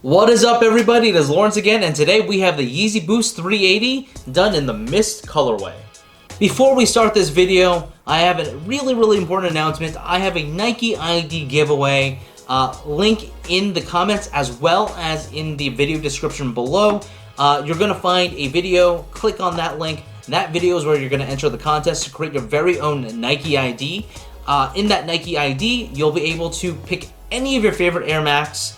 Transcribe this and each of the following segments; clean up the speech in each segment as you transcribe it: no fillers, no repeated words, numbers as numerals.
What is up, everybody? It is Lawrence again, and today we have the Yeezy Boost 380 done in the Mist colorway. Before we start this video, I have a really important announcement. I have a Nike ID giveaway. Link in the comments as well as in the video description below. You're going to find a video. Click on that link. That video is where you're going to enter the contest to create your very own Nike ID. In that Nike ID, you'll be able to pick any of your favorite Air Max,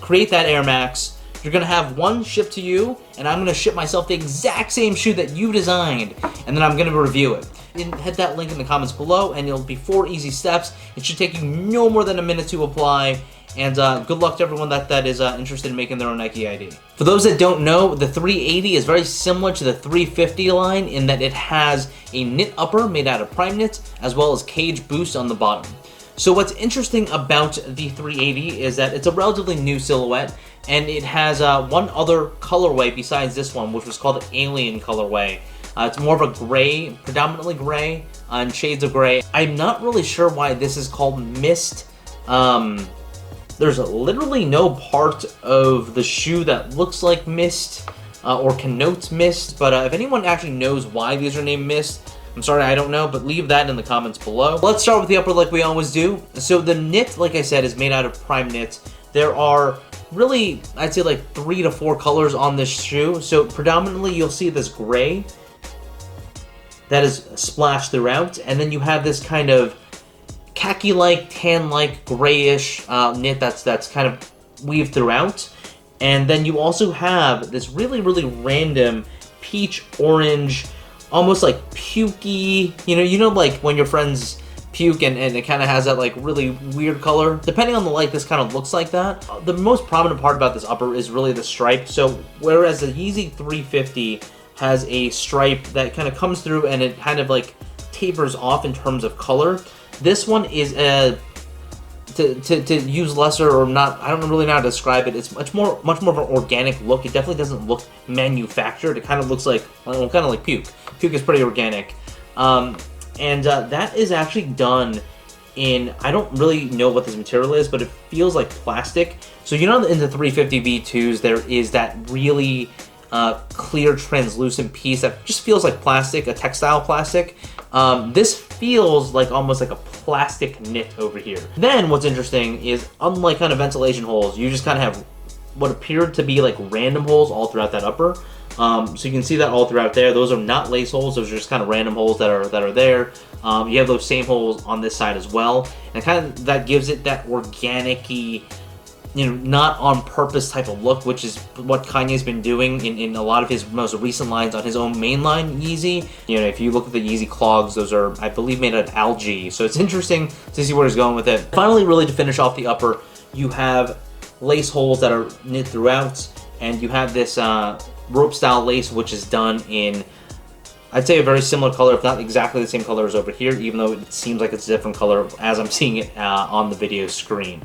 create that Air Max. You're gonna have one shipped to you, and I'm gonna ship myself the exact same shoe that you designed, and then I'm gonna review it. Hit that link in the comments below, and it'll be 4 easy steps. It should take you no more than a minute to apply, and good luck to everyone that is interested in making their own Nike ID. For those that don't know, the 380 is very similar to the 350 line in that it has a knit upper made out of prime knit, as well as cage boost on the bottom. So what's interesting about the 380 is that it's a relatively new silhouette, and it has one other colorway besides this one, which was called the Alien colorway. It's more of a gray, predominantly gray, and shades of gray. I'm not really sure why this is called Mist. There's literally no part of the shoe that looks like Mist or connotes Mist, but if anyone actually knows why these are named Mist, I'm sorry, I don't know, but leave that in the comments below. Let's start with the upper like we always do. So the knit, like I said, is made out of prime knit. There are really, I'd say like 3 to 4 colors on this shoe. So predominantly you'll see this gray that is splashed throughout, and then you have this kind of khaki-like, tan-like, grayish knit that's kind of weaved throughout. And then you also have this really random peach orange, almost like pukey, you know like when your friends puke and it kind of has that like really weird color. Depending on the light, this kind of looks like that. The most prominent part about this upper is really the stripe. So whereas the Yeezy 350 has a stripe that kind of comes through and it kind of like tapers off in terms of color, this one is to use lesser or not, I don't really know how to describe it. It's much more of an organic look. It definitely doesn't look manufactured. It kind of looks like, well, kind of like puke. Puke is pretty organic. That is actually done in, I don't really know what this material is, but it feels like plastic. So you know in the 350 V2s, there is that really clear translucent piece that just feels like plastic, a textile plastic. This feels like almost like a plastic knit over here. Then what's interesting is, unlike kind of ventilation holes, you just kind of have what appeared to be like random holes all throughout that upper. So you can see that all throughout there. Those are not lace holes. Those are just kind of random holes that are there. You have those same holes on this side as well, and kind of that gives it that organic-y, not on purpose type of look, which is what Kanye's been doing in a lot of his most recent lines on his own mainline Yeezy. If you look at the Yeezy clogs, those are, I believe, made out of algae. So it's interesting to see where he's going with it. Finally, really to finish off the upper, you have lace holes that are knit throughout, and you have this rope style lace, which is done in, I'd say, a very similar color, if not exactly the same color as over here, even though it seems like it's a different color as I'm seeing it on the video screen.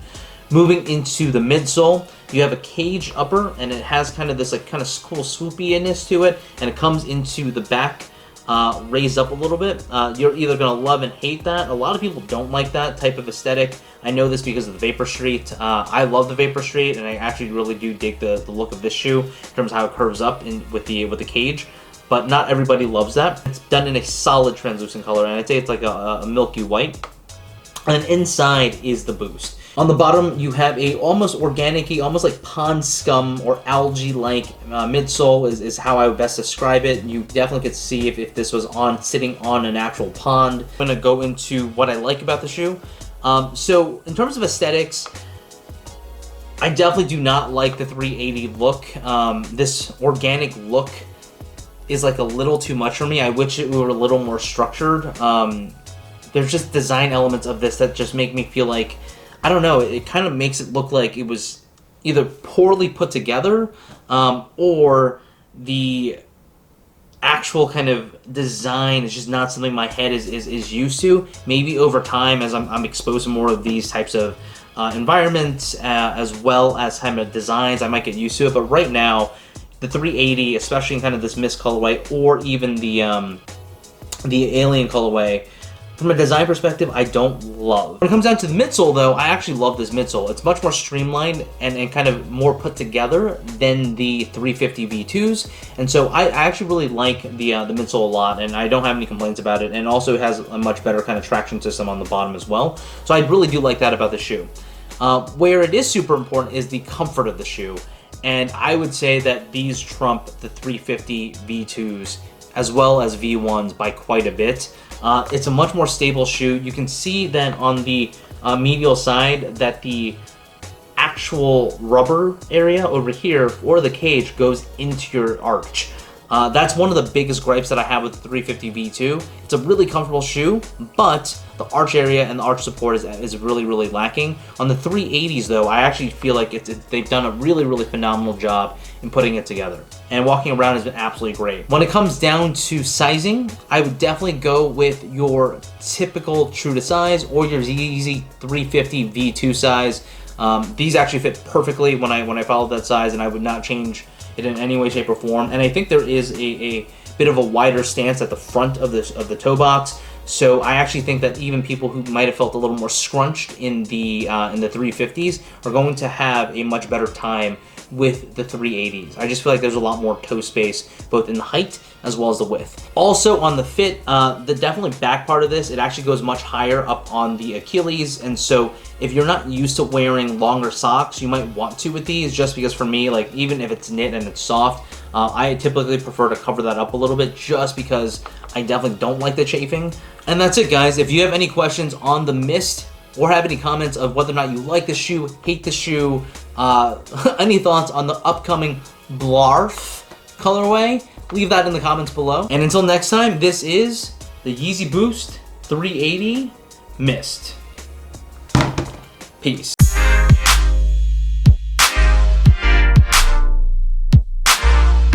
Moving into the midsole, you have a cage upper, and it has kind of this like kind of cool swoopiness to it, and it comes into the back raised up a little bit. You're either gonna love and hate that. A lot of people don't like that type of aesthetic. I know this because of the Vapor Street. I love the Vapor Street, and I actually really do dig the look of this shoe in terms of how it curves up with the cage. But not everybody loves that. It's done in a solid translucent color, and I'd say it's like a milky white. And inside is the Boost. On the bottom, you have a almost organic-y, almost like pond scum or algae-like midsole is how I would best describe it. You definitely could see if this was sitting on an actual pond. I'm gonna go into what I like about the shoe. So in terms of aesthetics, I definitely do not like the 380 look. This organic look is like a little too much for me. I wish it were a little more structured. There's just design elements of this that just make me feel like, I don't know, it kind of makes it look like it was either poorly put together or the actual kind of design is just not something my head is used to. Maybe over time, as I'm exposed to more of these types of environments as well as kind of designs, I might get used to it. But right now, the 380, especially in kind of this Mist colorway or even the Alien colorway, From a design perspective, I don't love. When it comes down to the midsole though, I actually love this midsole. It's much more streamlined and kind of more put together than the 350 V2s. And so I actually really like the midsole a lot, and I don't have any complaints about it. And also it has a much better kind of traction system on the bottom as well. So I really do like that about the shoe. Where it is super important is the comfort of the shoe. And I would say that these trump the 350 V2s as well as V1s by quite a bit. It's a much more stable shoe. You can see that on the medial side that the actual rubber area over here, or the cage, goes into your arch. That's one of the biggest gripes that I have with the 350 V2. It's a really comfortable shoe, but the arch area and the arch support is really, really lacking. On the 380s though, I actually feel like they've done a really, really phenomenal job in putting it together. And walking around has been absolutely great. When it comes down to sizing, I would definitely go with your typical true to size or your Yeezy 350 V2 size. These actually fit perfectly when I followed that size, and I would not change it in any way, shape, or form. And I think there is a bit of a wider stance at the front of the toe box. So I actually think that even people who might have felt a little more scrunched in the 350s are going to have a much better time with the 380s. I just feel like there's a lot more toe space, both in the height as well as the width. Also on the fit, the definitely back part of this, it actually goes much higher up on the Achilles, and so if you're not used to wearing longer socks, you might want to with these, just because for me, like even if it's knit and it's soft, I typically prefer to cover that up a little bit just because I definitely don't like the chafing. And that's it, guys. If you have any questions on the Mist or have any comments of whether or not you like the shoe, hate the shoe, any thoughts on the upcoming Blarf colorway, leave that in the comments below. And until next time, this is the Yeezy Boost 380 Mist. Peace.